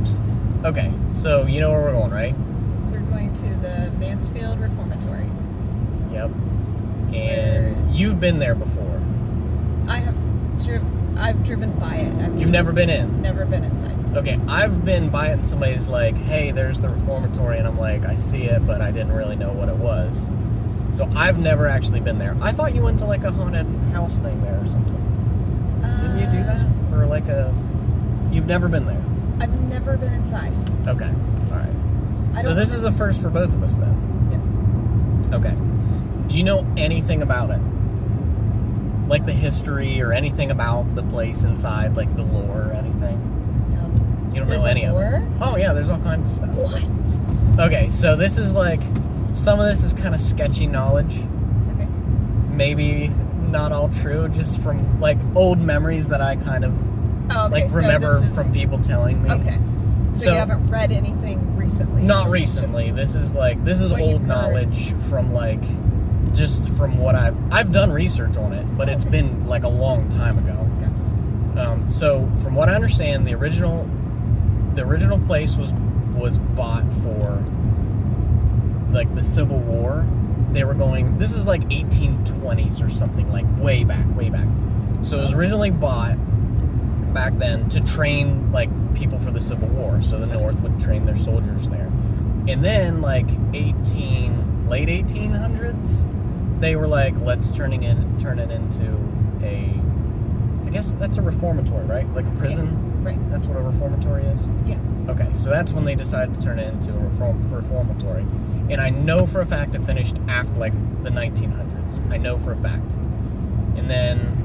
works. Okay, so you know where we're going, right? We're going to the Mansfield Reformatory. Yep. And you've been there before. I've driven by it. You've never been in? Never been inside. Okay, I've been by it and somebody's like, hey, there's the reformatory, and I'm like, I see it, but I didn't really know what it was. So I've never actually been there. I thought you went to like a haunted house thing there or something. Didn't you do that? Or like you've never been there? I've never been inside. Okay, alright. So this is the first for both of us then? Yes. Okay. Do you know anything about it? Like the history or anything about the place inside, like the lore or anything? No. You don't know any of it? Oh yeah, there's all kinds of stuff. What? Okay, so this is like, some of this is kind of sketchy knowledge. Okay. Maybe not all true, just from like old memories that I kind of remember from people telling me. Okay. So you haven't read anything recently? Not recently. This is old knowledge from like, just from what I've done research on it, but it's been like a long time ago. Gotcha. So from what I understand, the original place was bought for like the Civil War. They were going, this is like 1820s or something, like way back. So it was originally bought back then to train like people for the Civil War. So the North would train their soldiers there. And then like late 1800s, they were like, let's turn it into I guess that's a reformatory, right? Like a prison? Yeah, right. That's what a reformatory is? Yeah. Okay, so that's when they decided to turn it into a reformatory. And I know for a fact it finished after like the 1900s. I know for a fact. And then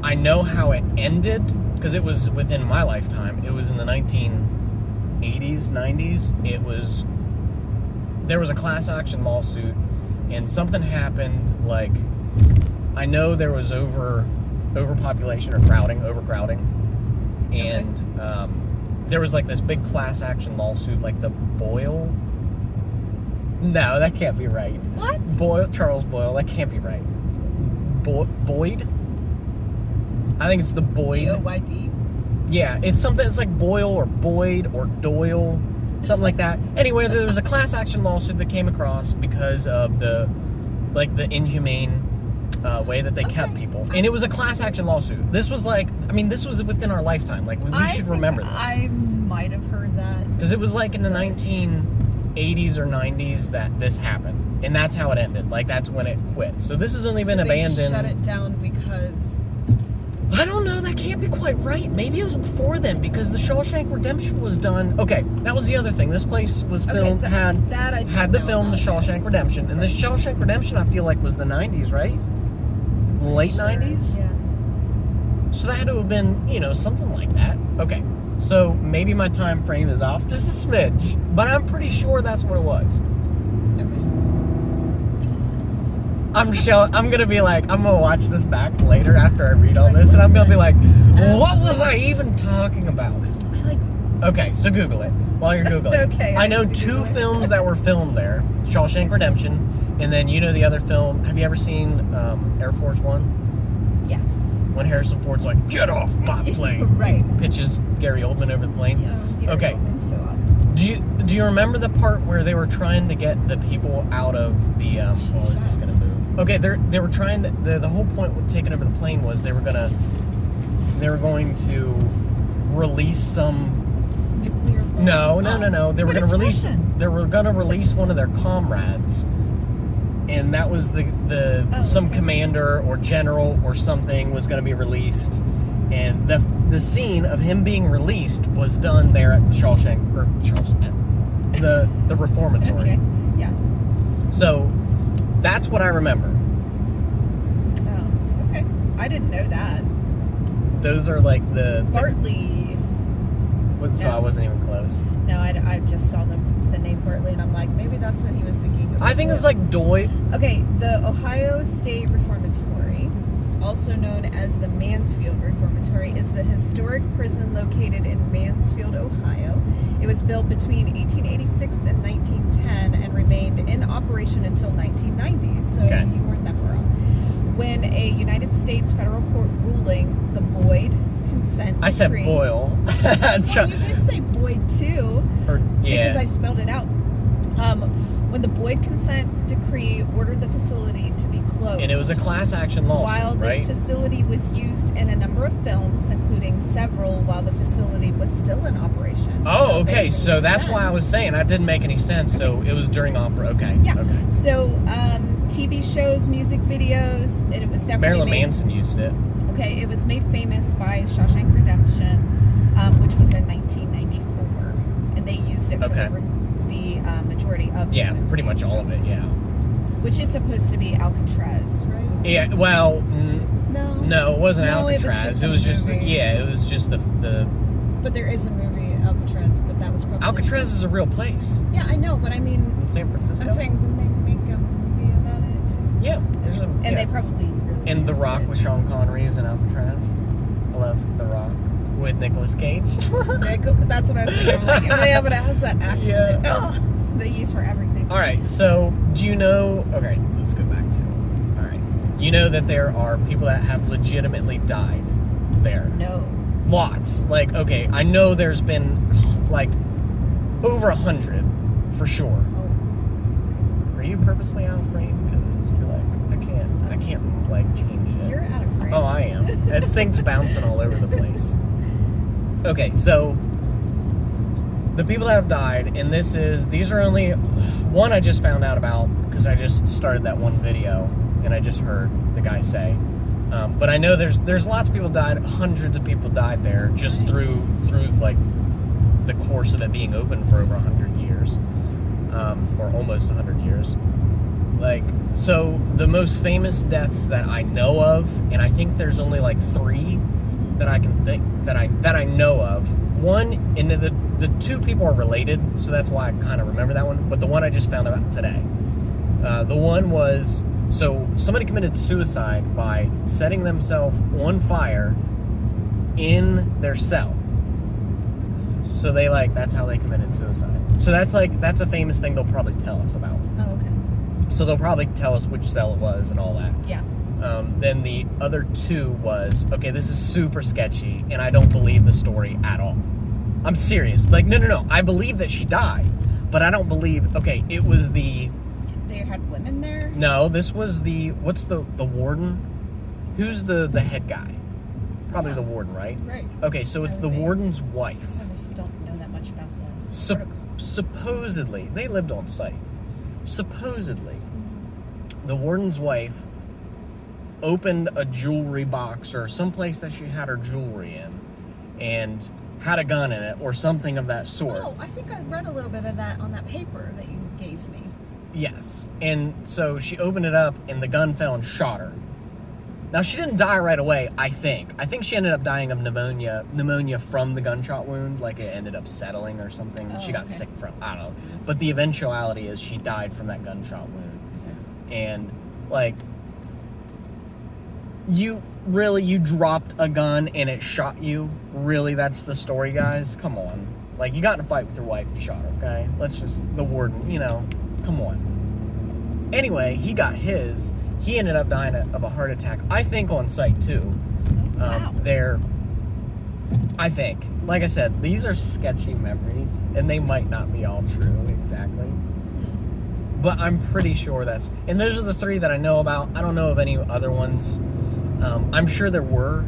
I know how it ended, because it was within my lifetime. It was in the 1980s, 90s. There was a class action lawsuit, and something happened, like, I know there was overpopulation or overcrowding, and there was like this big class action lawsuit, like the Boyle. No, that can't be right. What? Charles Boyle, that can't be right. Boyd? I think it's the Boyd. B-O-Y-D? Yeah, it's something, it's like Boyle or Boyd or Doyle, something like that. Anyway, there was a class action lawsuit that came across because of the inhumane way that they kept people. And it was a class action lawsuit. This was this was within our lifetime. Like, we should remember this. I might have heard that. Because it was like in the 1980s or 90s that this happened. And that's how it ended. Like, that's when it quit. So this has only been abandoned. Shut it down because... I don't know, that can't be quite right. Maybe it was before then, because the Shawshank Redemption was done. Okay, that was the other thing. This place was filmed, had the film The Shawshank Redemption. And the Shawshank Redemption, I feel like, was the 90s, right? Late 90s? Yeah. So that had to have been, something like that. Okay, so maybe my time frame is off just a smidge, but I'm pretty sure that's what it was. I'm gonna be like, I'm gonna watch this back later after I read all this, and I'm gonna be like, what was I even talking about? Okay, so Google it while you're Googling. Okay. I know two films that were filmed there, Shawshank Redemption, and then the other film. Have you ever seen Air Force One? Yes. When Harrison Ford's like, get off my plane. Right. Pitches Gary Oldman over the plane. Yeah, Gary okay. Oldman's so awesome. Do you remember the part where they were trying to get the people out of the oh, is this gonna move? Okay, they were trying to, the whole point with taking over the plane was they were going to release some nuclear bomb. No. They were going to release one of their comrades. And that was some commander or general or something was going to be released. And the scene of him being released was done there at the the reformatory. Okay. Yeah. So that's what I remember. Oh, okay. I didn't know that. Those are like the Bartley. So I wasn't even close. No, I just saw the name Bartley, and I'm like, maybe that's what he was thinking of. I think it's like Doy. Okay, the Ohio State Reformatory, also known as the Mansfield Reformatory, is the historic prison located in Mansfield, Ohio. It was built between 1886 and 1910 and remained in operation until 1990, so you weren't that far off. When a United States federal court ruling, the Boyd consent decree. I said Boyle. Well, you did say Boyd too. Because I spelled it out. When the Boyd consent decree ordered the facility to be closed. And it was a class action lawsuit, while this facility was used in a number of films, including several while the facility was still in operation. Oh, okay. So that's why I was saying that didn't make any sense. So it was during opera. Okay. Yeah. Okay. So TV shows, music videos, and it was definitely Marilyn Manson used it. Okay, it was made famous by Shawshank Redemption, which was in 1994, and they used it for the majority of the movie, pretty much all of it. Yeah. Which it's supposed to be Alcatraz, right? Yeah. Well, no, it wasn't Alcatraz. It was just the. But there is a movie Alcatraz, but that was probably Alcatraz is a real place. Yeah, I know, but I mean, In San Francisco. I'm saying, didn't they make a movie about it too? Yeah. They probably really. And The Rock with Sean Connery is in Alcatraz. I love The Rock with Nicolas Cage. That's what I was thinking. I'm like, yeah, but it has that actor that they use for everything. All right, so do you know? Okay, let's go back to. All right, you know that there are people that have legitimately died there. No. Lots. Like, okay, I know there's been like over 100 for sure. Oh. Are you purposely out of frame? Because you're like, I can't like change it. You're out of frame. Oh, I am. It's things bouncing all over the place. Okay, so the people that have died, and these are only one I just found out about because I just started that one video and I just heard the guy say. But I know there's lots of people died, hundreds of people died there just through like the course of it being open for over 100 years, or almost 100 years. Like, so the most famous deaths that I know of, and I think there's only like 3 that I can think that I know of. One, and the 2 people are related, so that's why I kind of remember that one. But the one I just found out today, the one was, so somebody committed suicide by setting themselves on fire in their cell. So they that's how they committed suicide. So that's a famous thing they'll probably tell us about. Oh, okay. So they'll probably tell us which cell it was and all that. Yeah. Then the other 2 was, okay, this is super sketchy, and I don't believe the story at all. I'm serious. Like, no. I believe that she died, but I don't believe, okay, it was the... They had women there? No, this was what's the warden? Who's the head guy? Probably the warden, right? Right. Okay, so it's the warden's wife. I just don't know that much about the protocol. Supposedly, they lived on site. Supposedly, the warden's wife opened a jewelry box or someplace that she had her jewelry in and had a gun in it or something of that sort. Oh, I think I read a little bit of that on that paper that you gave me. Yes. And so she opened it up and the gun fell and shot her. Now, she didn't die right away, I think. I think she ended up dying of pneumonia from the gunshot wound. Like, it ended up settling or something. Oh, she got sick from, I don't know. But the eventuality is she died from that gunshot wound. And, like, you dropped a gun and it shot you? Really, that's the story, guys? Come on. Like, you got in a fight with your wife and you shot her, okay? The warden, come on. Anyway, he got his. He ended up dying of a heart attack, I think on site too. Wow. I think, like I said, these are sketchy memories, and they might not be all true exactly. But I'm pretty sure and those are the 3 that I know about. I don't know of any other ones. I'm sure there were,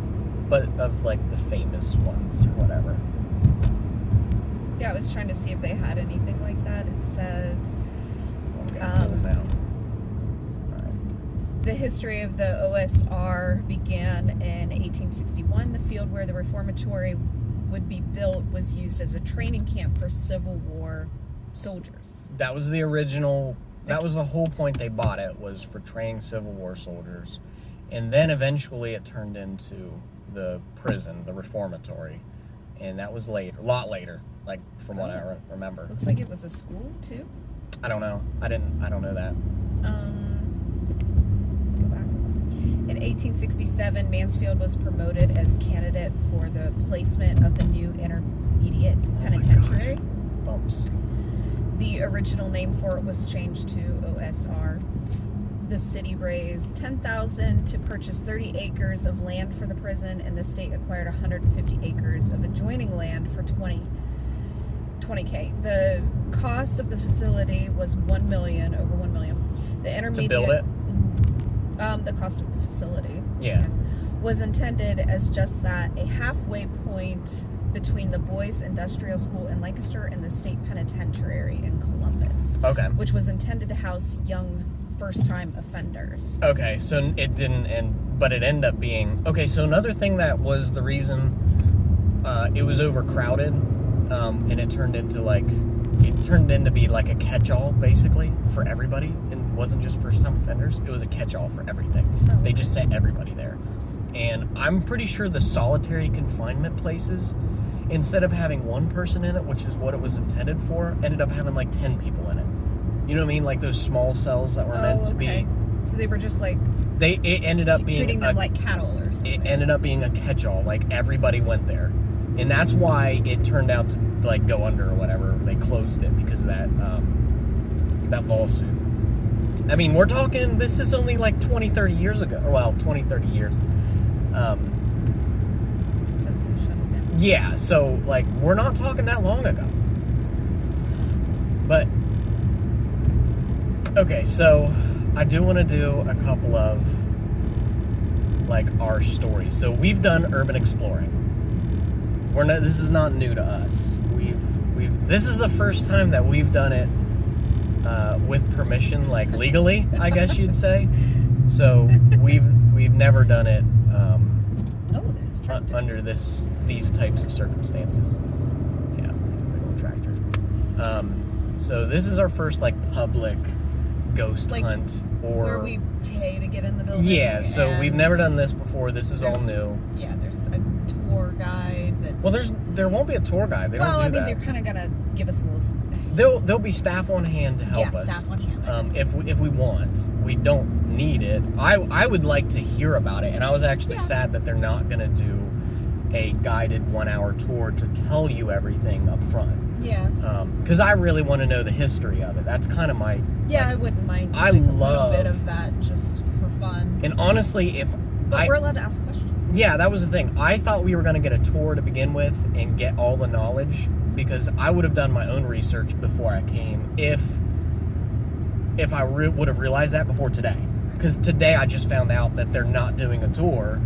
but of like the famous ones or whatever. Yeah, I was trying to see if they had anything like that. It says... The history of the OSR began in 1861. The field where the reformatory would be built was used as a training camp for Civil War soldiers. That was the original, that was the whole point they bought it, was for training Civil War soldiers. And then eventually it turned into the prison, the reformatory. And that was later, a lot later, like from what I remember. Looks like it was a school too. I don't know. I don't know that. In 1867, Mansfield was promoted as candidate for the placement of the new intermediate penitentiary. Bumps. The original name for it was changed to OSR. the city raised $10,000 to purchase 30 acres of land for the prison, and the state acquired 150 acres of adjoining land for $20K. The cost of the facility was over $1 million. The intermediate To build it? The cost of the facility, Yeah. yes, was intended as just that, a halfway point between the Boys Industrial School in Lancaster and the state penitentiary in Columbus. Okay. Which was intended to house young first-time offenders. Okay, so it didn't end, but it ended up being... Okay, so another thing that was the reason it was overcrowded, and it turned into be like a catch-all, basically, for everybody, and wasn't just first-time offenders. It was a catch-all for everything. Oh. They just sent everybody there. And I'm pretty sure the solitary confinement places, instead of having one person in it, which is what it was intended for, ended up having like 10 people in it. You know what I mean? Like those small cells that were meant to be. So they were just like... It ended up being... treating them like cattle or something. It ended up being a catch-all. Like, everybody went there. And that's why it turned out to, like, go under or whatever. They closed it because of that lawsuit. I mean, we're talking... This is only, like, 20, 30 years ago. Well, 20, 30 years. Since they shut it down. Yeah, so, like, we're not talking that long ago. But... Okay, so... I do want to do a couple of, like, our stories. So we've done urban exploring. This is not new to us. This is the first time that we've done it with permission, like legally, I guess you'd say. So we've never done it under these types of circumstances. Yeah, big old tractor. So this is our first, like, public ghost hunt, or where we pay to get in the building. Yeah, so we've never done this before. This is all new. Yeah, there's a tour guide. There won't be a tour guide. They don't do that. They're kind of gonna give us a little. There'll be staff on hand to help us. Staff on hand. If we want, we don't need it. I would like to hear about it, and I was actually sad that they're not gonna do a guided 1-hour tour to tell you everything up front. Yeah. Because I really want to know the history of it. That's kind of my... Yeah, I wouldn't mind. I love a little bit of that just for fun. And honestly, But we're allowed to ask questions. Yeah, that was the thing. I thought we were going to get a tour to begin with and get all the knowledge, because I would have done my own research before I came if I would have realized that before today. Because today I just found out that they're not doing a tour,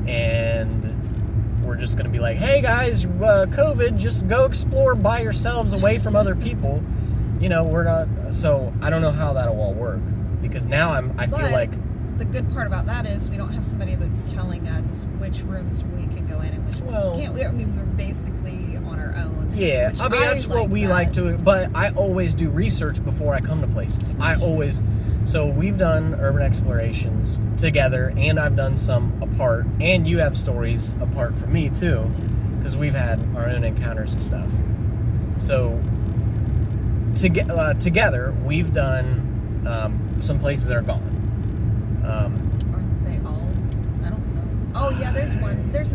and we're just going to be like, hey guys, COVID, just go explore by yourselves away from other people. You know, we're not... So I don't know how that'll all work, because now I feel like... The good part about that is we don't have somebody that's telling us which rooms we can go in and which ones we can't. We're basically on our own. Yeah, I mean, that's what we like to... But I always do research before I come to places. So we've done urban explorations together, and I've done some apart, and you have stories apart from me too, because we've had our own encounters and stuff. So together, we've done some places that are gone. Aren't they all? I don't know. Oh yeah, there's one. There's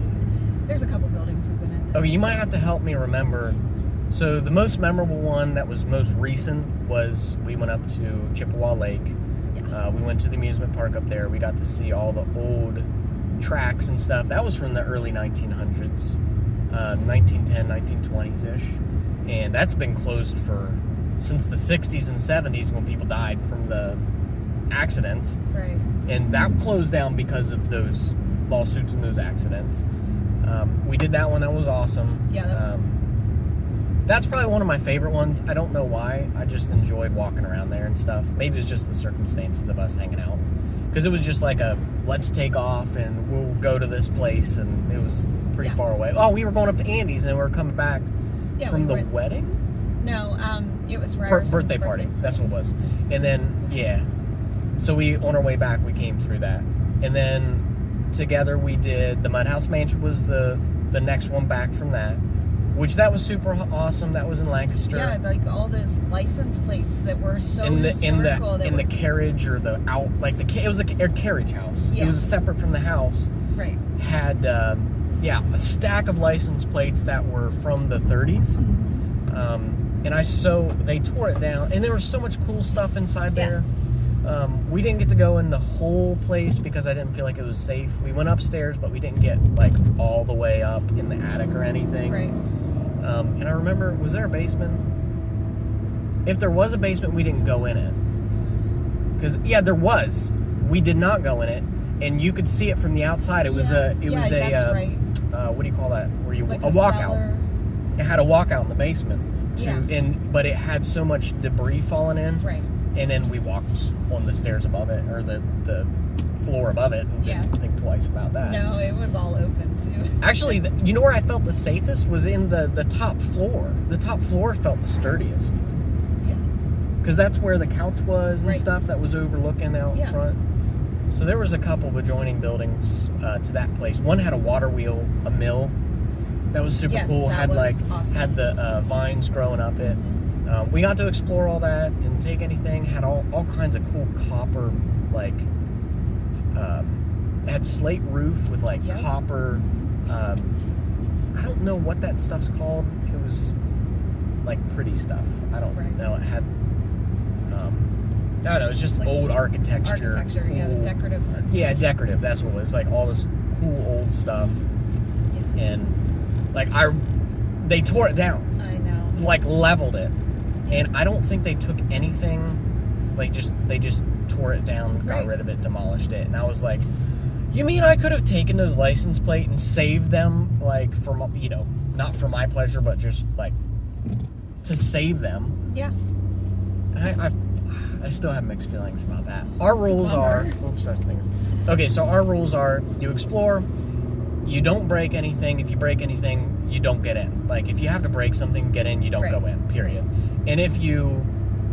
a couple buildings we've been in. Okay, you might have to help me remember. So the most memorable one that was most recent was we went up to Chippewa Lake. Yeah. We went to the amusement park up there. We got to see all the old tracks and stuff. That was from the early 1900s, 1910, 1920s-ish. And that's been closed since the 60s and 70s when people died from the accidents. Right. And that closed down because of those lawsuits and those accidents. We did that one. That was awesome. Yeah, that was cool. That's probably one of my favorite ones. I don't know why. I just enjoyed walking around there and stuff. Maybe it's just the circumstances of us hanging out. Because it was just like let's take off and we'll go to this place. And it was pretty far away. Oh, we were going up to Andy's and we were coming back from the wedding? No, it was for our birthday party. That's what it was. And then, so on our way back, we came through that. And then together we did the Mud House Mansion was the next one back from that. Which that was super awesome. That was in Lancaster. Yeah, like all those license plates that were so historical. In the carriage or the out, like it was a carriage house. Yeah. It was separate from the house. Right. Had a stack of license plates that were from the 30s. And they tore it down, and there was so much cool stuff inside there. We didn't get to go in the whole place because I didn't feel like it was safe. We went upstairs, but we didn't get like all the way up in the attic or anything. Right. And I remember, was there a basement? If there was a basement, we didn't go in it. Because there was. We did not go in it, and you could see it from the outside. It was that's right. What do you call that? Where you Like a walkout. cellar. It had a walkout in the basement. Yeah. But it had so much debris falling in. Right. And then we walked on the stairs above it, or the floor above it, and didn't think twice about that. No, it was all open too. Actually, you know where I felt the safest was in the top floor. The top floor felt the sturdiest. Yeah. Because that's where the couch was and Right. stuff that was overlooking out front. So there was a couple of adjoining buildings to that place. One had a water wheel, a mill. That was super cool. That Had was awesome. had the vines growing up it. Mm-hmm. We got to explore all that. Didn't take anything. Had all kinds of cool copper, like it had slate roof with like copper. I don't know what that stuff's called. It was like pretty stuff. I don't know. It had. I don't know. It's just like old architecture. Architecture, cool. the decorative architecture. Yeah, decorative. That's what it was. Like all this cool old stuff, and like they tore it down. I know. Like leveled it, and I don't think they took anything. Like they just tore it down, got rid of it, demolished it, and I was like, you mean I could have taken those license plate and saved them, like for not for my pleasure, but just like to save them? Yeah. I still have mixed feelings about that. Our rules are... Oops, that thing is... Okay, so our rules are you explore, you don't break anything. If you break anything, you don't get in. Like, if you have to break something, get in, you don't go in, period. And if you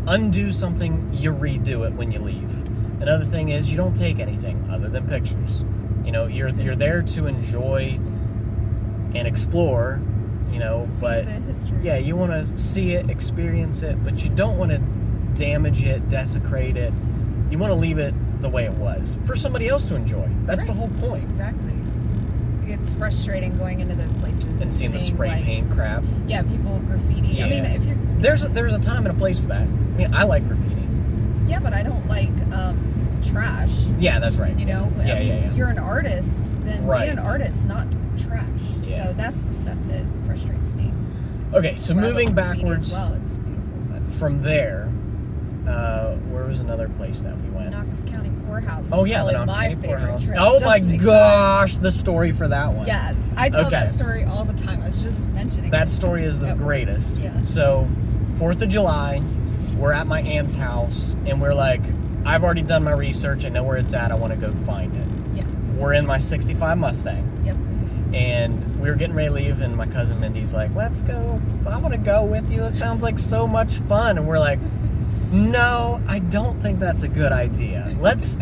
undo something, you redo it when you leave. Another thing is you don't take anything other than pictures. You're there to enjoy and explore, but... the history. Yeah, you want to see it, experience it, but you don't want to damage it, desecrate it. You want to leave it the way it was for somebody else to enjoy. That's the whole point. Exactly. It's frustrating going into those places And seeing the spray paint crap. Yeah, people graffiti. Yeah. I mean, if you're there's a time and a place for that. I mean, I like graffiti. Yeah, but I don't like trash. Yeah, that's right. Yeah. You're an artist, then be an artist, not trash. Yeah. So that's the stuff that frustrates me. Okay, so moving backwards as well, it's beautiful, but from there, where was another place that we went? Knox County Poorhouse. Oh yeah, the Probably Knox County Poorhouse. trip, Oh my because- gosh, the story for that one. Yes, I tell that story all the time. I was just mentioning that it. story is the greatest. Yeah. So, 4th of July, we're at my aunt's house, and we're like, I've already done my research. I know where it's at. I want to go find it. Yeah. We're in my 65 Mustang. Yep. And we were getting ready to leave, and my cousin Mindy's like, let's go. I want to go with you. It sounds like so much fun. And we're like, no, I don't think that's a good idea. Let's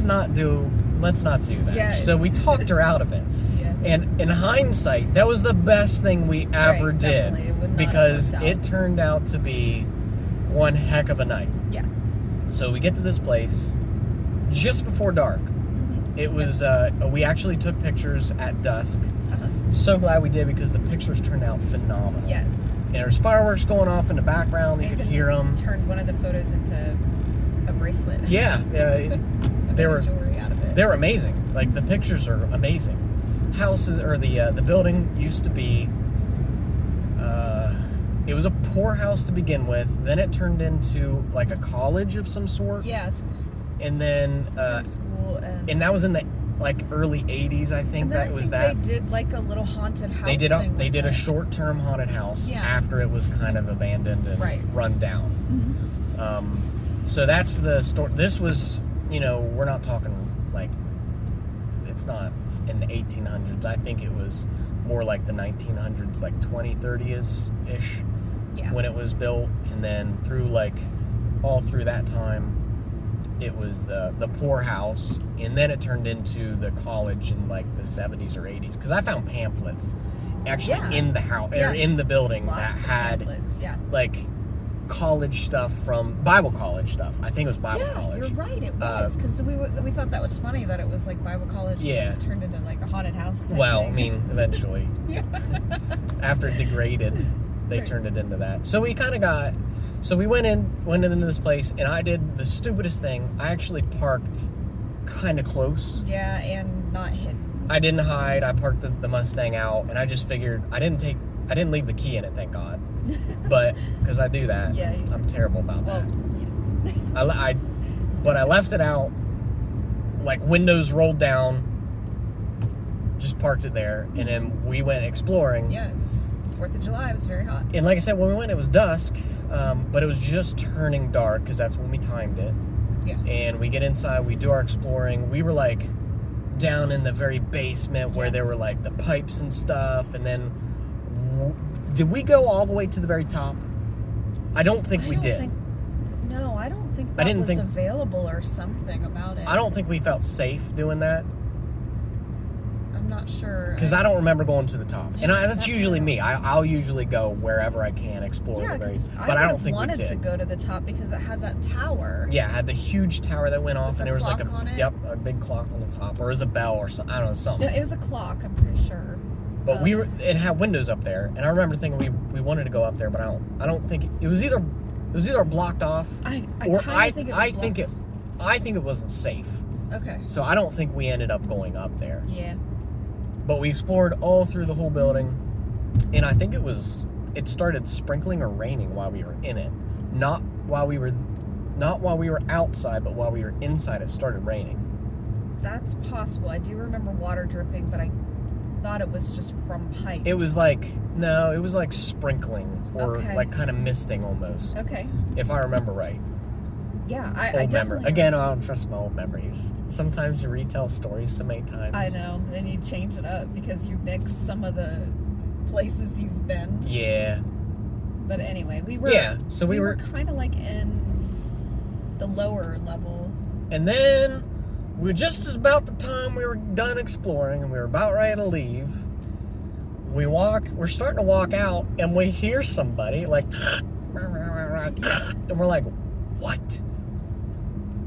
not do that. Yeah. So we talked her out of it. Yeah. And in hindsight, that was the best thing we ever did. Definitely. It would not because have worked it out. turned out to be one heck of a night. Yeah. So we get to this place just before dark. It was, we actually took pictures at dusk. Uh-huh. So glad we did because the pictures turned out phenomenal. Yes. And there's fireworks going off in the background. You could hear them. Turned one of the photos into a bracelet. Yeah. They were jewelry out of it. They were amazing. Like, the pictures are amazing. Houses, or the building used to be, it was a poorhouse to begin with. Then it turned into like a college of some sort. Yes. And then school and that was in the like early 80s, I think. And then that was they that. did like a little haunted house. They did thing a short-term haunted house Yeah. after it was kind of abandoned and run down. Mm-hmm. So that's the story. This was, we're not talking like, it's not in the 1800s. I think it was more like the 1900s, like 2030s-ish when it was built. And then all through that time, it was the poorhouse, and then it turned into the college in like the 70s or 80s. Because I found pamphlets actually in the house or in the building that had like college stuff from Bible college stuff. I think it was Bible college. You're right. It was because we thought that was funny that it was like Bible college. Yeah. And it turned into like a haunted house. Well, thing. I mean, eventually, after it degraded, they turned it into that. So we kind of got So we went into this place, and I did the stupidest thing. I actually parked kind of close. Yeah, and not hidden. I didn't hide. I parked the Mustang out, and I just figured I didn't leave the key in it, thank God. But because I do that, Yeah, I'm terrible about that. Yeah. But I left it out, like windows rolled down. Just parked it there, and then we went exploring. Yeah, it was 4th of July. It was very hot. And like I said, when we went, it was dusk, but it was just turning dark because that's when we timed it. Yeah. And we get inside, we do our exploring. We were like down in the very basement where there were like the pipes and stuff. And then, did we go all the way to the very top? I don't think we did. No, I don't think that was available or something about it. I don't think we felt safe doing that. I'm not sure. Because I don't remember going to the top. And that's usually me. I'll usually go wherever I can explore. Yeah, but I don't think we did. I wanted to go to the top because it had that tower. Yeah, it had the huge tower that went off, and there was like a big clock on the top, or it was a bell or something. I don't know, something. No, it was a clock, I'm pretty sure. But it had windows up there, and I remember thinking we wanted to go up there, but I don't think it was either blocked off I think it wasn't safe. Okay. So I don't think we ended up going up there. Yeah. But we explored all through the whole building, and I think it started sprinkling or raining while we were in it. Not while we were outside, but while we were inside it started raining. That's possible. I do remember water dripping, but I thought it was just from pipes. It was like sprinkling or like kind of misting almost. Okay. If I remember right. Yeah, I definitely... Again, I don't trust my old memories. Sometimes you retell stories so many times. I know. Then you change it up because you mix some of the places you've been. Yeah. But anyway, we were kind of like in the lower level. And then we were just about the time we were done exploring and we were about ready to leave. We're starting to walk out and we hear somebody like and we're like, what?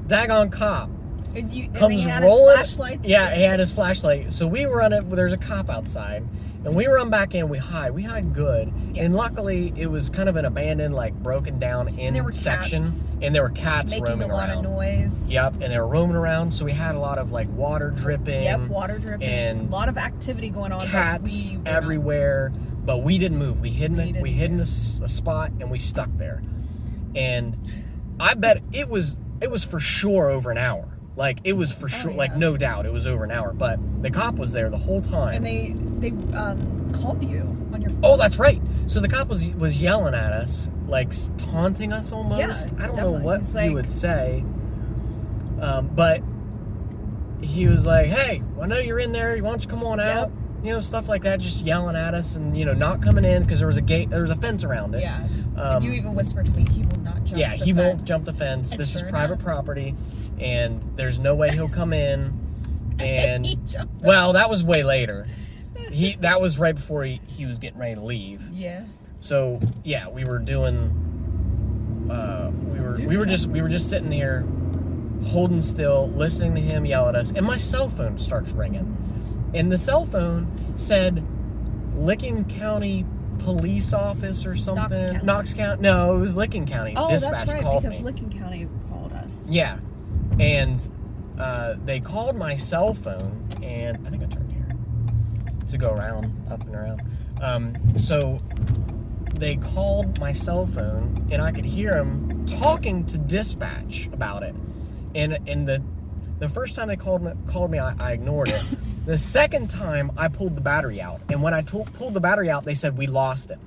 Daggone cop. And he comes had rolling. His flashlights. Yeah, he had his flashlight. So we run it. There's a cop outside, and we run back in. We hide. We hide good. Yeah. And luckily, it was kind of an abandoned, like broken down section, and there were cats roaming around. Making a lot of noise. Yep, and they were roaming around. So we had a lot of like water dripping. Yep, water dripping. And a lot of activity going on. Cats everywhere. But we didn't move. We hid in a spot, and we stuck there. And I bet it was for sure over an hour. Like, it was for sure, like, no doubt, it was over an hour. But the cop was there the whole time. And they called you on your phone. Oh, that's right. So the cop was yelling at us, like, taunting us almost. Yeah, I don't know what he would say. But he was like, hey, I know you're in there. Why don't you come on out? You know, stuff like that, just yelling at us and, you know, not coming in because there was a fence around it. Yeah. And you even whispered to me, he will not jump the fence. Yeah, he won't jump the fence. This is private property, and there's no way he'll come in. And, well, that was way later. That was right before he was getting ready to leave. Yeah. So, yeah, we were doing, we were just sitting here, holding still, listening to him yell at us, and my cell phone starts ringing. And the cell phone said Licking County Police Office or something. Knox County. No, it was Licking County. Dispatch that's right, called because me. Licking County called us. Yeah. And they called my cell phone, and I think I turned here to go around, up and around. So they called my cell phone, and I could hear them talking to dispatch about it. And the first time they called me, I ignored it. The second time, I pulled the battery out. And when I pulled the battery out, they said, we lost him.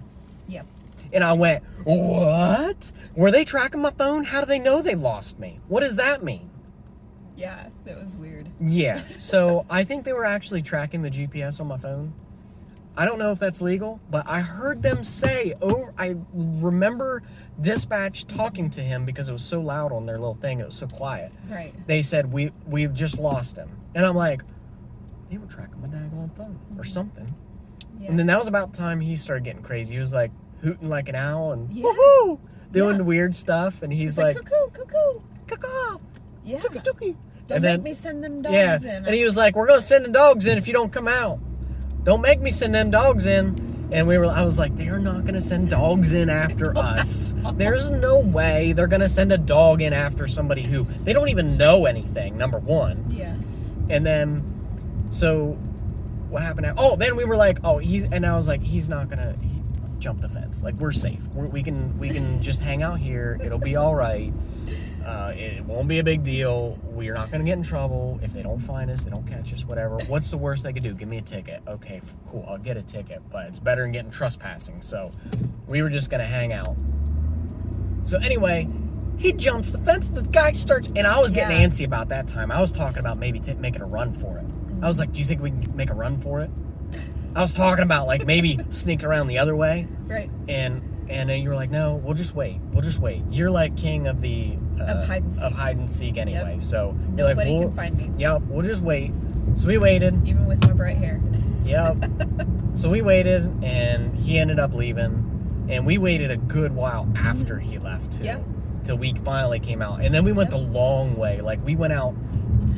Yep. And I went, what? Were they tracking my phone? How do they know they lost me? What does that mean? Yeah, that was weird. Yeah. So I think they were actually tracking the GPS on my phone. I don't know if that's legal, but I heard them say, I remember dispatch talking to him because it was so loud on their little thing. It was so quiet. Right. They said, we've just lost him. And I'm like, they were tracking my daggone phone or something. Yeah. And then that was about the time he started getting crazy. He was like hooting like an owl and woohoo, doing weird stuff. And he's like, cuckoo, cuckoo, cuckoo, yeah. Tookie, tookie. Don't make me send them dogs in. And he was like, we're going to send the dogs in if you don't come out. Don't make me send them dogs in. And I was like, they're not going to send dogs in after us. There's no way they're going to send a dog in after somebody who, they don't even know anything, number one. Yeah. And then, so, what happened now? Oh, then we were like, and I was like, he's not going to jump the fence. Like, we're safe. We can just hang out here. It'll be all right. It won't be a big deal. We're not going to get in trouble. If they don't find us, they don't catch us, whatever. What's the worst they could do? Give me a ticket. Okay, cool. I'll get a ticket, but it's better than getting trespassing. So we were just going to hang out. So anyway, he jumps the fence. The guy starts, and I was getting antsy about that time. I was talking about maybe making a run for it. I was like, do you think we can make a run for it? I was talking about like maybe sneak around the other way. Right. And then you were like, no, we'll just wait. You're like king of the of hide and seek anyway. Yep. So you're like, nobody can find me. Yep, we'll just wait. So we waited. Even with my bright hair. Yep. So we waited, and he ended up leaving, and we waited a good while after he left too, till we finally came out, and then we went the long way. Like we went out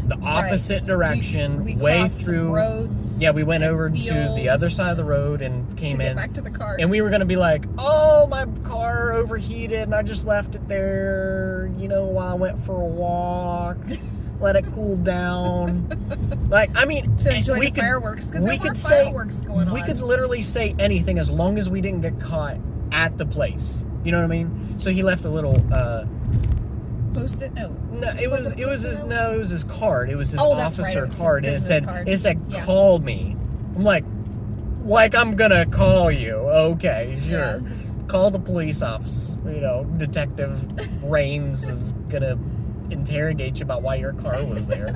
the opposite direction, we way through roads. Yeah, we went over to the other side of the road and came in back to the car. And we were gonna be like, oh, my car overheated and I just left it there, while I went for a walk. Let it cool down. Like, I mean, to enjoy the fireworks, because there were fireworks going on. We could literally say anything as long as we didn't get caught at the place. You know what I mean? So he left a little Post-it note. No, it was his card. It was his officer right. card, and it said call me. I'm like I'm gonna call you. Okay, sure. Yeah. Call the police office. Detective Rains is gonna interrogate you about why your car was there.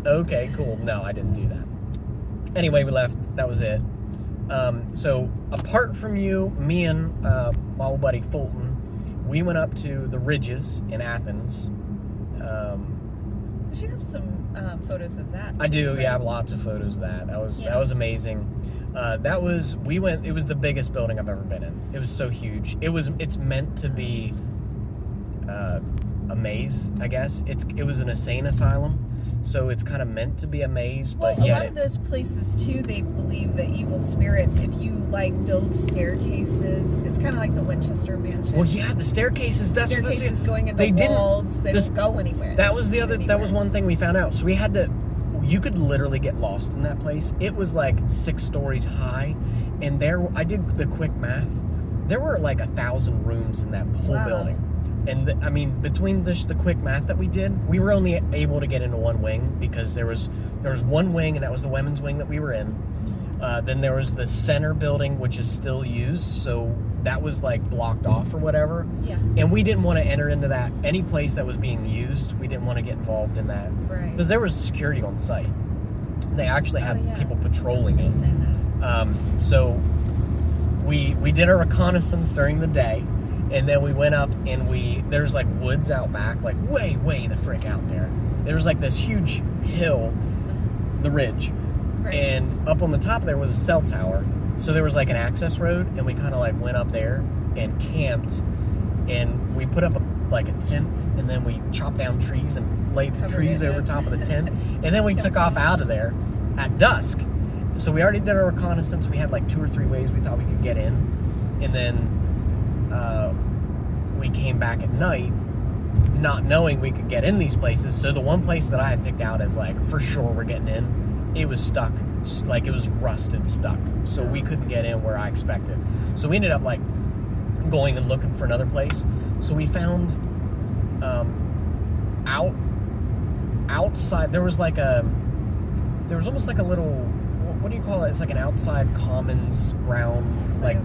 Okay, cool. No, I didn't do that. Anyway, we left. That was it. So apart from you, me and my old buddy Fulton, we went up to the ridges in Athens. You have some photos of that. I do. Right? Yeah, I have lots of photos of that. That was amazing. It was the biggest building I've ever been in. It was so huge. It's meant to be a maze, I guess. It was an insane asylum. So it's kind of meant to be a maze, but a lot of those places too, they believe that evil spirits, if you build staircases, it's kind of like the Winchester Mansion. Well, yeah, the staircases. Staircases going into walls. They don't go anywhere. That was That was one thing we found out. So we had to. You could literally get lost in that place. It was like 6 stories high, and I did the quick math. There were like 1,000 rooms in that whole building. And between the quick math that we did, we were only able to get into one wing because there was one wing, and that was the women's wing that we were in. Then there was the center building, which is still used, so that was blocked off or whatever. Yeah. And we didn't want to enter into that. Any place that was being used, we didn't want to get involved in that. Right. Because there was security on site. They actually had people patrolling it. So we did a reconnaissance during the day. And then we went up, and there's woods out back, way the frick out there. There was this huge hill, the ridge, and up on the top there was a cell tower. So there was an access road, and we kind of went up there and camped, and we put up a tent, and then we chopped down trees and laid the trees over top of the tent, and then we took off out of there at dusk. So we already did our reconnaissance. We had 2 or 3 ways we thought we could get in, and then we came back at night not knowing we could get in these places. So the one place that I had picked out as for sure we're getting in, it was stuck, it was rusted stuck, so we couldn't get in where I expected. So we ended up going and looking for another place. So we found outside there was almost a little, what do you call it? It's an outside commons ground, like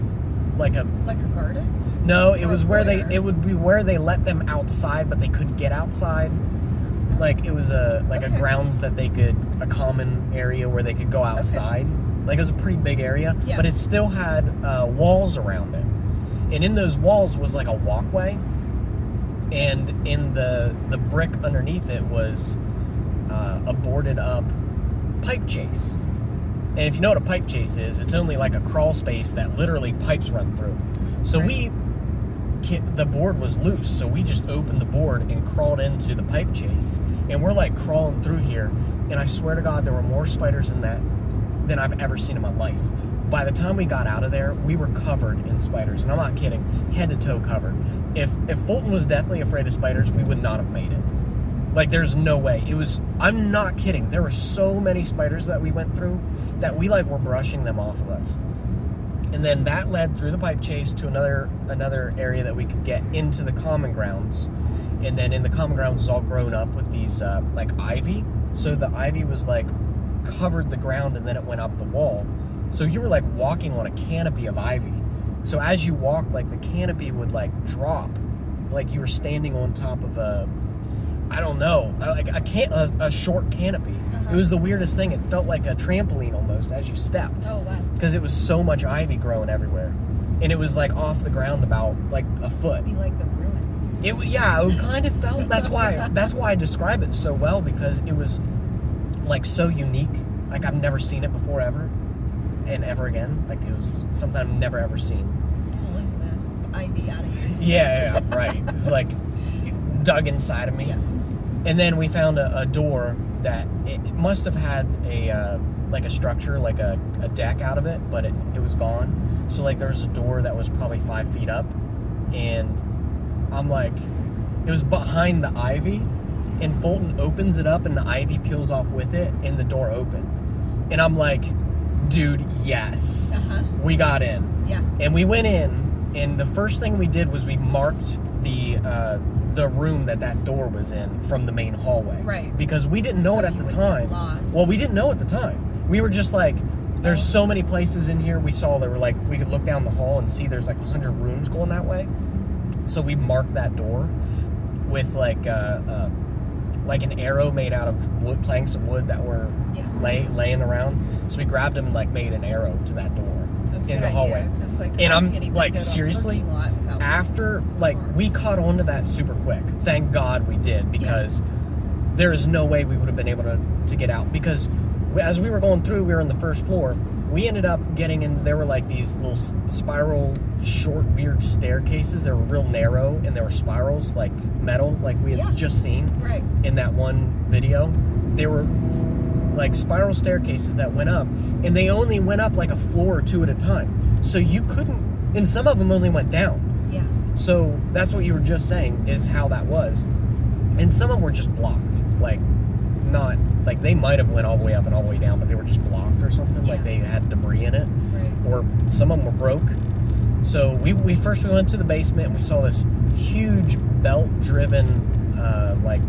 a garden? No, it was where it would be where they let them outside, but they couldn't get outside. It was a grounds that a common area where they could go outside. It was a pretty big area, but it still had walls around it. And in those walls was a walkway, and in the brick underneath it was a boarded up pipe chase. And if you know what a pipe chase is, it's only a crawl space that literally pipes run through. So the board was loose, so we just opened the board and crawled into the pipe chase. And we're crawling through here, and I swear to God, there were more spiders in that than I've ever seen in my life. by the time we got out of there, we were covered in spiders. And I'm not kidding, head to toe covered. If Fulton was deathly afraid of spiders, we would not have made it. Like, there's no way. I'm not kidding. There were so many spiders that we went through that we, like, were brushing them off of us. And then that led through the pipe chase to another area that we could get into the common grounds. And then in the common grounds was all grown up with these, like, ivy. So the ivy was, like, covered the ground and then it went up the wall. So you were, like, walking on a canopy of ivy. So as you walked, like, the canopy would, like, drop. Like you were standing on top of a short canopy. It was the weirdest thing. It felt like a trampoline almost as you stepped. Oh, wow. Because it was so much ivy growing everywhere. And it was like off the ground about like a foot. It'd be like the ruins. It kind of felt, that's why I describe it so well, because it was like so unique. Like I've never seen it before ever and ever again. Like it was something I've never ever seen. Pulling the ivy out of yours. Yeah, right. It's like dug inside of me. Yeah. And then we found a door that it must have had a like a structure, like a deck out of it, but it was gone. So like there was a door that was probably 5 feet up, and I'm like, it was behind the ivy, and Fulton opens it up and the ivy peels off with it and the door opened. And I'm like, dude, yes. We got in. Yeah. And we went in, and the first thing we did was we marked the room that door was in from the main hallway. Right. Because we didn't know it at the time. Well, we didn't know at the time. We were just like, there's so many places in here. We saw there were like, we could look down the hall and see there's like 100 rooms going that way. So we marked that door with like an arrow made out of wood, planks of wood that were laying around. So we grabbed them and like made an arrow to that door. That's in the hallway. And I'm like, seriously, after like we caught on to that super quick. Thank God we did, because there is no way we would have been able to get out, because as we were going through, we were on the first floor. We ended up getting in, there were like these little spiral short weird staircases. They were real narrow and there were spirals, like metal, like we had just seen in that one video. They were like spiral staircases that went up, and they only went up like a floor or two at a time. So you couldn't, and some of them only went down. Yeah. So that's what you were just saying is how that was. And some of them were just blocked. Like, not, like they might have went all the way up and all the way down, but they were just blocked or something. Like they had debris in it. Right. Or some of them were broke. So we first went to the basement and we saw this huge belt-driven like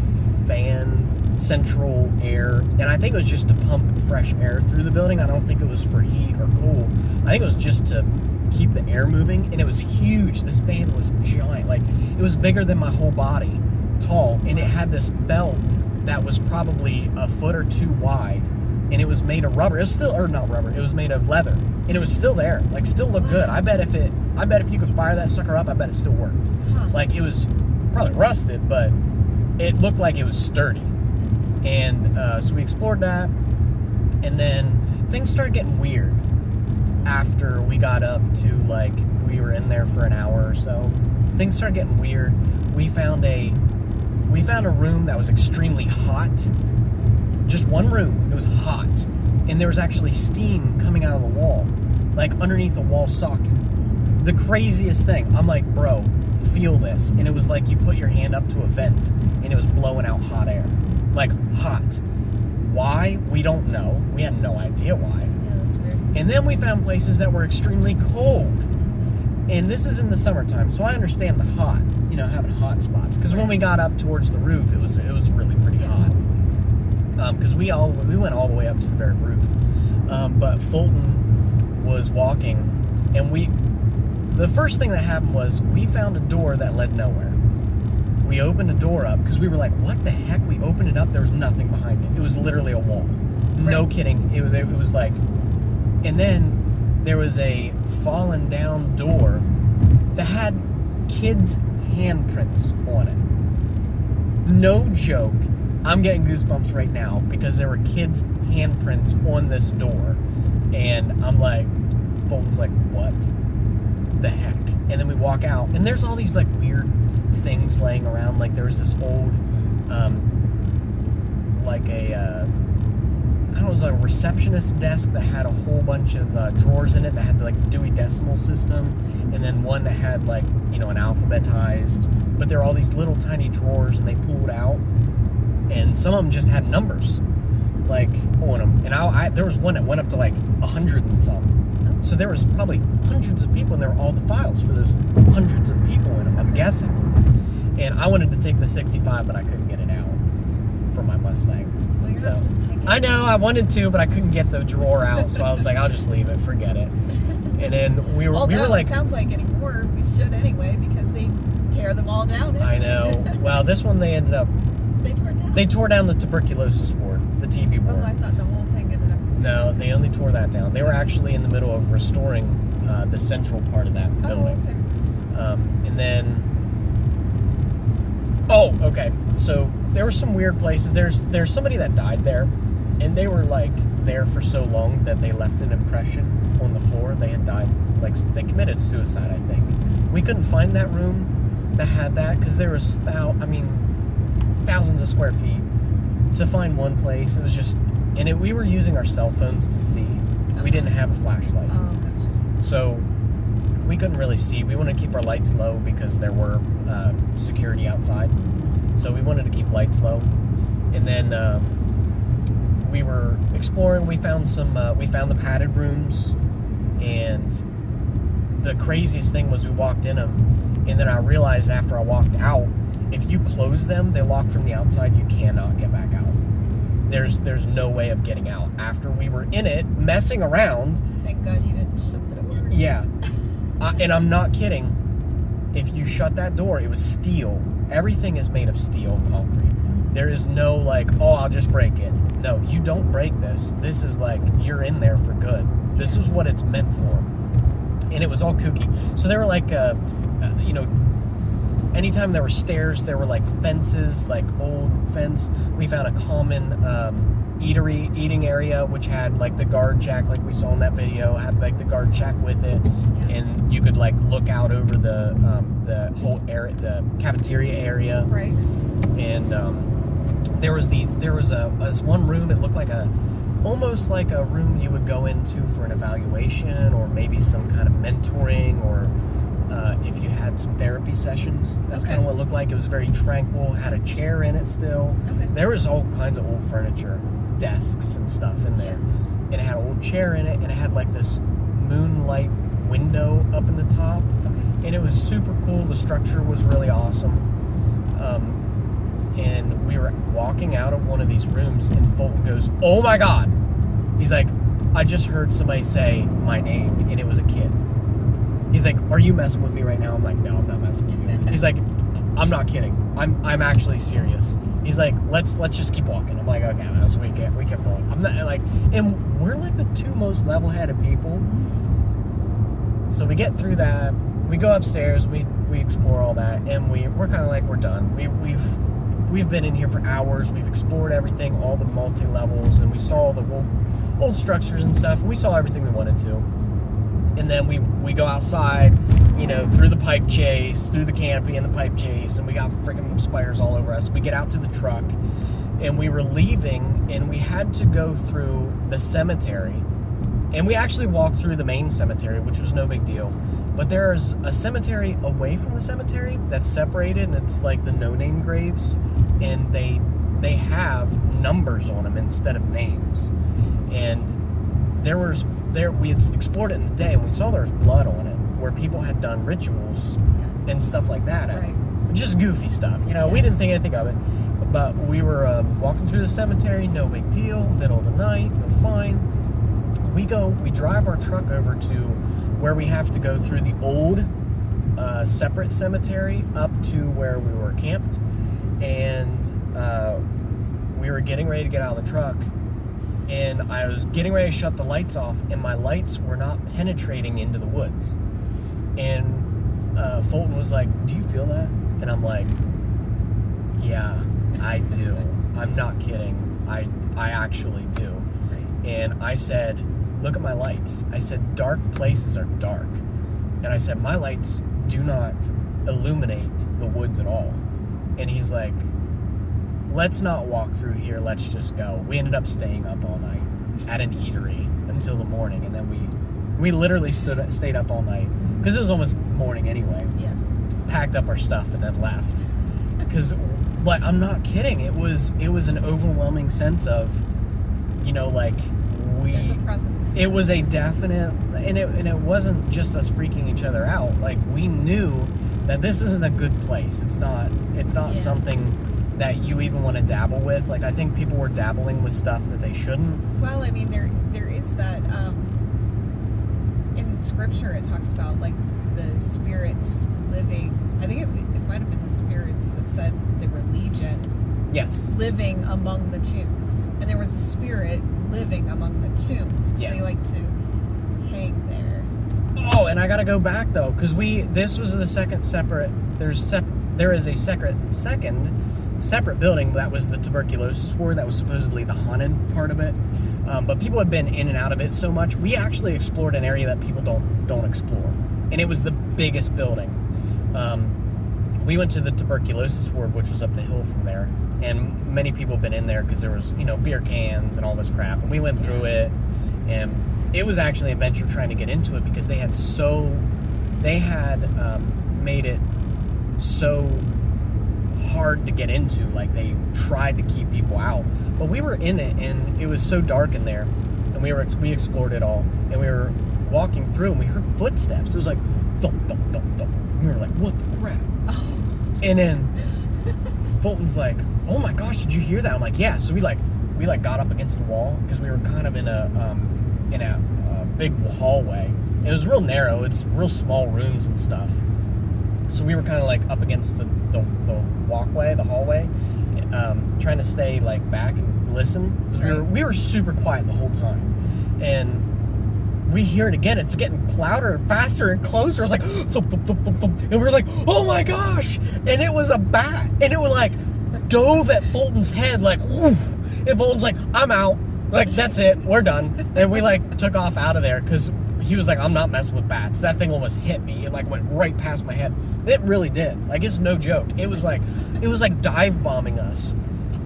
fan central air, and I think it was just to pump fresh air through the building. I don't think it was for heat or cool. I think it was just to keep the air moving, and it was huge. This fan was giant. Like, it was bigger than my whole body, tall, and it had this belt that was probably a foot or two wide, and it was made of rubber. It was still, or not rubber, it was made of leather, and it was still there. Like, still looked good. I bet if you could fire that sucker up, I bet it still worked. Like, it was probably rusted, but it looked like it was sturdy. And so we explored that, and then things started getting weird after we got up to, like, we were in there for an hour or so. Things started getting weird. We found a room that was extremely hot. Just one room. It was hot, and there was actually steam coming out of the wall, like underneath the wall socket. The craziest thing. I'm like, bro, feel this. And it was like you put your hand up to a vent, and it was blowing out hot air. Like, hot. Why? We don't know. We had no idea why. Yeah, that's weird. And then we found places that were extremely cold. And this is in the summertime, so I understand the hot, having hot spots. Because when we got up towards the roof, it was really pretty hot. Because we went all the way up to the very roof. But Fulton was walking, and the first thing that happened was we found a door that led nowhere. We opened a door up because we were like, what the heck? We opened it up. There was nothing behind it. It was literally a wall. No kidding. It was like, and then there was a fallen down door that had kids' handprints on it. No joke. I'm getting goosebumps right now because there were kids' handprints on this door. And I'm like, Fulton's like, what the heck? And then we walk out, and there's all these like weird things laying around. Like there was this old I don't know, it was like a receptionist desk that had a whole bunch of drawers in it that had like the Dewey Decimal System, and then one that had like, you know, an alphabetized, but there were all these little tiny drawers, and they pulled out, and some of them just had numbers like on them, and there was one that went up to like 100 and some. So there was probably hundreds of people, and there were all the files for those hundreds of people in them, I'm guessing. And I wanted to take the 65, but I couldn't get it out for my Mustang. Well, you're not supposed to take it. I know, I wanted to, but I couldn't get the drawer out, so I was like, I'll just leave it, forget it. And then we were like, it sounds like anymore, we should anyway, because they tear them all down. I know. Well, this one they ended up. They tore it down. They tore down the tuberculosis ward, the TB ward. Oh, I thought the whole thing ended up. No, they only tore that down. They were actually in the middle of restoring the central part of that building. Oh, okay. And then. Oh, okay. So there were some weird places. There's somebody that died there, and they were like there for so long that they left an impression on the floor. They had died, like they committed suicide, I think. We couldn't find that room that had that because there was thousands of square feet to find one place. It was just, and we were using our cell phones to see. We didn't have a flashlight. Oh, gotcha. So we couldn't really see. We wanted to keep our lights low because there were security outside. So we wanted to keep lights low. And then we were exploring. We found the padded rooms. And the craziest thing was we walked in them. And then I realized after I walked out, if you close them, they lock from the outside. You cannot get back out. There's no way of getting out. After we were in it, messing around. Thank God you didn't shut the door. Yeah. And I'm not kidding. If you shut that door, it was steel. Everything is made of steel and concrete. There is no like, oh, I'll just break it. No, you don't break this. This is like, you're in there for good. This is what it's meant for. And it was all kooky. So there were like, anytime there were stairs, there were like fences, like old fence. We found a common eating area, which had like the guard shack, like we saw in that video, had like the guard shack with it, and you could like look out over the whole area, the cafeteria area. Right. And there was one room. It looked like almost like a room you would go into for an evaluation, or maybe some kind of mentoring, or if you had some therapy sessions. That's kind of what it looked like. It was very tranquil, had a chair in it still. Okay. There was all kinds of old furniture, desks and stuff in there. And it had an old chair in it, and it had like this moonlight window up in the top. Okay. And it was super cool. The structure was really awesome. And we were walking out of one of these rooms, and Fulton goes, "Oh my God." He's like, "I just heard somebody say my name," and it was a kid. He's like, "Are you messing with me right now?" I'm like, "No, I'm not messing with you." He's like, "I'm not kidding. I'm actually serious." He's like, let's just keep walking." I'm like, "Okay, man." So we kept going. I'm not like, and we're like the two most level-headed people. So we get through that. We go upstairs. We explore all that, and we're kind of like, we're done. We've been in here for hours. We've explored everything, all the multi-levels, and we saw the old structures and stuff. And we saw everything we wanted to. And then we go outside, through the pipe chase, through the canopy and the pipe chase, and we got freaking spiders all over us. We get out to the truck, and we were leaving, and we had to go through the cemetery. And we actually walked through the main cemetery, which was no big deal. But there's a cemetery away from the cemetery that's separated, and it's like the no-name graves. And they have numbers on them instead of names. And we had explored it in the day, and we saw there was blood on it, where people had done rituals and stuff like that. Right. Just goofy stuff. We didn't think anything of it. But we were walking through the cemetery, no big deal, middle of the night, no fine. We drive our truck over to where we have to go through the old separate cemetery up to where we were camped. And we were getting ready to get out of the truck, and I was getting ready to shut the lights off, and my lights were not penetrating into the woods. And Fulton was like, "Do you feel that?" And I'm like, "Yeah, I do. I'm not kidding. I actually do." And I said, "Look at my lights." I said, "Dark places are dark." And I said, "My lights do not illuminate the woods at all." And he's like, "Let's not walk through here. Let's just go." We ended up staying up all night. at an eatery until the morning, and then we literally stayed up all night because it was almost morning anyway. Yeah. Packed up our stuff and then left. Because, like, I'm not kidding. It was an overwhelming sense of, you know, like, There's a presence. It was a definite, and it wasn't just us freaking each other out. Like, we knew that this isn't a good place. It's not something that you even want to dabble with. Like, I think people were dabbling with stuff that they shouldn't. Well, I mean, there is that, in Scripture it talks about, like, the spirits living. I think it might have been the spirits that said they were legion. Yes. Living among the tombs. And there was a spirit living among the tombs. Yeah. They like to hang there. Oh, and I gotta go back though, because this was the second separate. There is a second separate building that was the tuberculosis ward. That was supposedly the haunted part of it. But people had been in and out of it so much. We actually explored an area that people don't explore, and it was the biggest building. We went to the tuberculosis ward, which was up the hill from there, and many people have been in there because there was, you know, beer cans and all this crap, and we went through it, and it was actually an adventure trying to get into it because they had made it so hard to get into. Like, they tried to keep people out, but we were in it, and it was so dark in there, and we explored it all, and we were walking through, and we heard footsteps. It was like thump thump thump thump. And we were like, what the crap? Oh. And then Fulton's like, oh my gosh, did you hear that? I'm like, yeah. So we got up against the wall because we were kind of in a big hallway. It was real narrow. It's real small rooms and stuff. So we were kind of like up against the walkway, the hallway, trying to stay like back and listen because we were super quiet the whole time. And we hear it again. It's getting louder and faster and closer. It was like thump, thump, thump, thump, thump. And we were like, oh my gosh! And it was a bat, and it was like dove at Fulton's head, like woof. And Fulton's like, I'm out. Like, that's it. We're done. And we like took off out of there because he was like, I'm not messing with bats. That thing almost hit me. It like went right past my head. It really did. Like, it's no joke. It was like dive bombing us.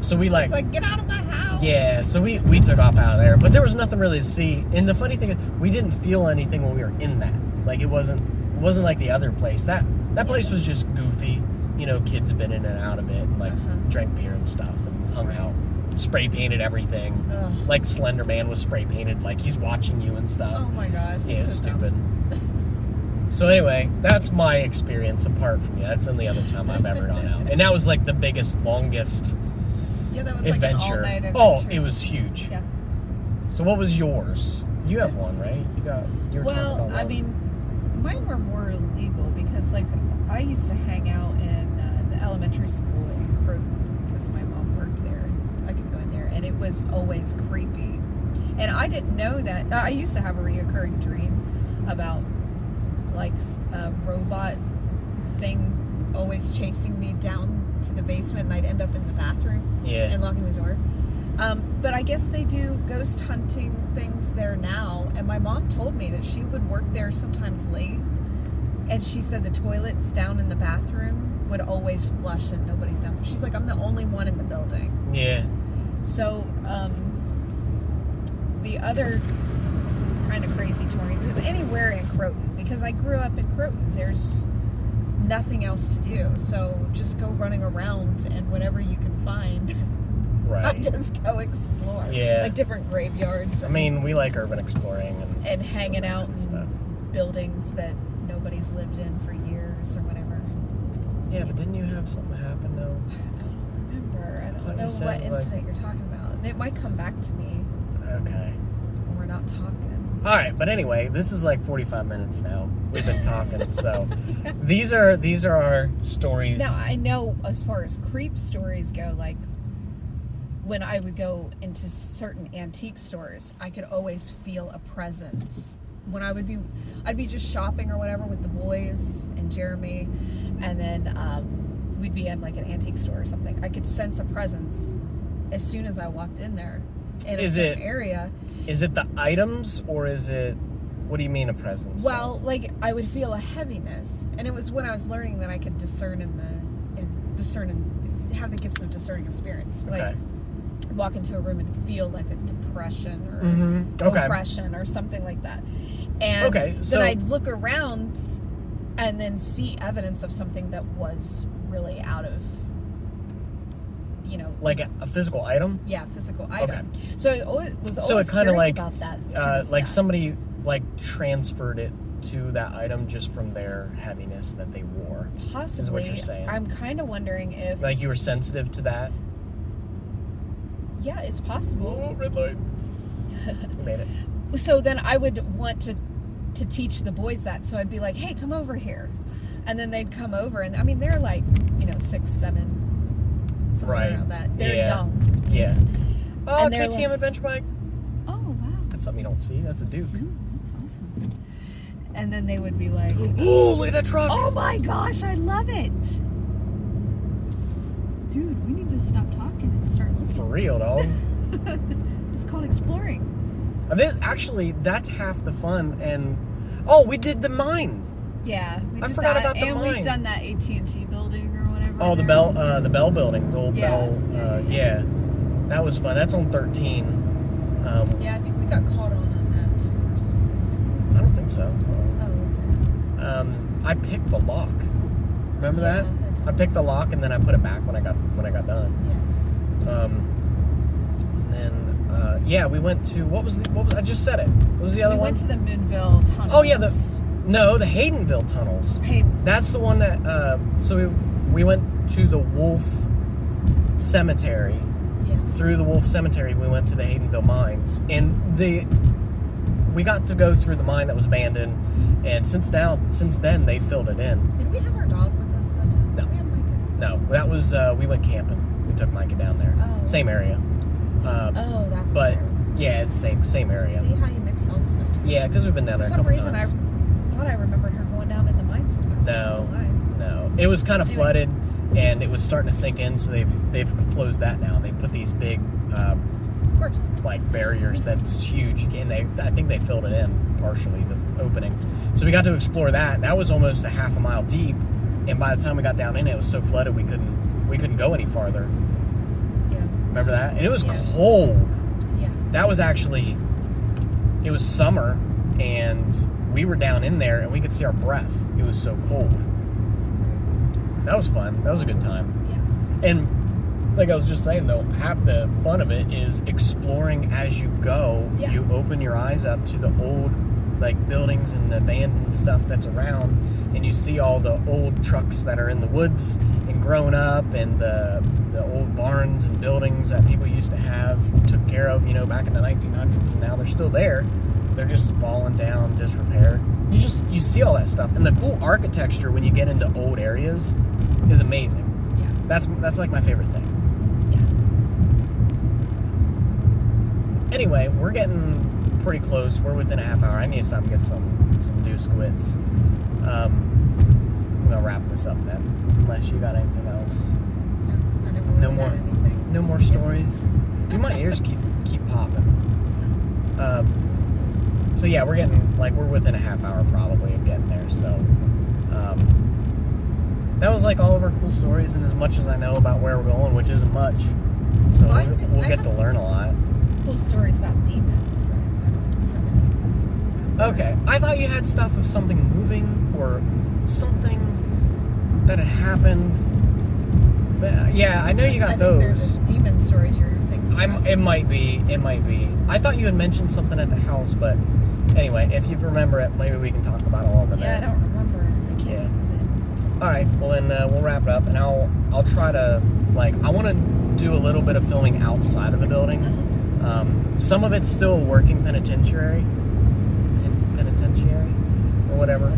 So we like, it's like, get out of my house. Yeah, so we took off out of there, but there was nothing really to see. And the funny thing is, we didn't feel anything when we were in that. Like, it wasn't like the other place. That place was just goofy. You know, kids have been in and out of it, and like drank beer and stuff, and hung out, spray painted everything. Ugh. Like Slender Man was spray painted, like he's watching you and stuff. Oh my gosh, yeah, it's so stupid. So anyway, that's my experience apart from you. That's the only other time I've ever gone out, and that was like the biggest, longest. Yeah, that was adventure. like an all-night adventure. Oh, it was huge. Yeah. So what was yours? You have one, right? You were talking about one. I mean, mine were more illegal because, like, I used to hang out in the elementary school in Croton because my mom worked there, and I could go in there, and it was always creepy. And I didn't know that. I used to have a reoccurring dream about, like, a robot thing always chasing me down to the basement, and I'd end up in the bathroom and locking the door. But I guess they do ghost hunting things there now, and my mom told me that she would work there sometimes late, and she said the toilets down in the bathroom would always flush and nobody's down there. She's like, I'm the only one in the building. Yeah. So, the other kind of crazy story, anywhere in Croton, because I grew up in Croton, there's nothing else to do, so just go running around, and whatever you can find, right, just go explore. Yeah, like different graveyards. I mean, we like urban exploring and hanging out in stuff. Buildings that nobody's lived in for years or whatever. Yeah, but didn't you have something happen though? I don't remember. I don't know what incident you're talking about, and it might come back to me. Okay. When we're not talking. All right, but anyway, this is like 45 minutes now. We've been talking, so these are our stories. Now, I know as far as creep stories go, like when I would go into certain antique stores, I could always feel a presence. When I'd be just shopping or whatever with the boys and Jeremy, and then we'd be in like an antique store or something. I could sense a presence as soon as I walked in there in a certain area. Is it the items, or is it, what do you mean a presence? Well, like, I would feel a heaviness, and it was when I was learning that I could discern and have the gifts of discerning of spirits. Like, okay. walk into a room and feel like a depression or Okay. oppression or something like that. And so then I'd look around and then see evidence of something that was really out of, like a physical item. Yeah, physical item. Okay. So I was always So it kind of curious like about that. Kind of like stuff. somebody like transferred it to that item just from their heaviness that they wore. Possibly. Is what you're saying. I'm kind of wondering if, Like you were sensitive to that. yeah, it's possible. Oh, red light. You made it. So then I would want to teach the boys that. So I'd be like, hey, come over here. And then they'd come over. And I mean, they're like, 6, 7, something Right. around that. They're Yeah. young. Yeah. Oh, And they're KTM adventure bike. Oh, wow. That's something you don't see. That's a Duke. That's awesome. And then they would be like, Oh, look at that truck. oh my gosh, I love it. Dude, we need to stop talking and start looking. For real, dog. It's called exploring. Actually, that's half the fun. And we did the mine. Yeah, we did forgot that, about the and mine. we've done that AT&T building or whatever. Oh, the Bell building, the old Yeah. Bell. Yeah, that was fun. That's on 13. Yeah, I think we got caught on that too or something. I don't think so. Oh, okay. I picked the lock. Remember Yeah, that? I picked the lock and then I put it back when I got done. Yeah. And then we went to what was I just said it. What was the other We one? went to the Moonville tunnels. Oh yeah, the Haydenville tunnels. That's the one that. So we went to the Wolf Cemetery. Yeah. Through the Wolf Cemetery, we went to the Haydenville mines, and we got to go through the mine that was abandoned. And since then they filled it in. Did we have our dog with us that time? No. We had Micah. No, that was we went camping. We took Micah down there. Oh. Same area. Oh, that's But better. yeah, it's same area. See how you mix all the stuff together? Yeah, because we've been down For there a some couple reason, times. I thought I remembered her going down in the mines with us. No, Why? no. It was kind of Anyway. flooded, and it was starting to sink in. So they've closed that now. They put these big Of course. like barriers that's huge, and I think they filled it in partially, the opening. So we got to explore that. That was almost a half a mile deep, and by the time we got down in it, it was so flooded we couldn't go any farther. Yeah. Remember that? And it was Yeah. cold. Yeah. That was actually, it was summer, and we were down in there, and we could see our breath. It was so cold. That was fun. That was a good time. Yeah. And like I was just saying, though, half the fun of it is exploring as you go. Yeah. You open your eyes up to the old like buildings and abandoned stuff that's around, and you see all the old trucks that are in the woods and grown up, and the old barns and buildings that people used to took care of, back in the 1900s, and now they're still there. They're just falling down, disrepair. You see all that stuff, and the cool architecture when you get into old areas is amazing. Yeah. That's like my favorite thing. Yeah. Anyway, we're getting pretty close. We're within a half hour. I need to stop and get some new squids. I'm gonna wrap this up then, unless you got anything else. No, I never really No more- had anything. No more stories. My ears keep popping. So yeah, we're within a half hour probably of getting there. So that was like all of our cool stories, and as much as I know about where we're going, which isn't much, so Well, we'll I get to have learn a lot. Cool stories about demons, but I don't have any. Okay, I thought you had stuff of something moving or something that had happened. But, yeah, I know you got I think they're those. the demon stories you're thinking of. It might be. I thought you had mentioned something at the house, but anyway, if you remember it, maybe we can talk about it a little bit. Yeah, I don't remember. I can't Yeah. remember. All right, well then we'll wrap it up, and I'll try to I want to do a little bit of filming outside of the building. Some of it's still working penitentiary or whatever,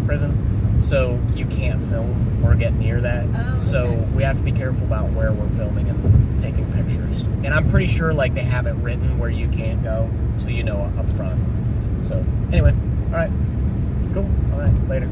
prison. So you can't film or get near that. Oh, So okay. we have to be careful about where we're filming and taking pictures. And I'm pretty sure they have it written where you can't go, so up front. So anyway, all right, cool. All right, later.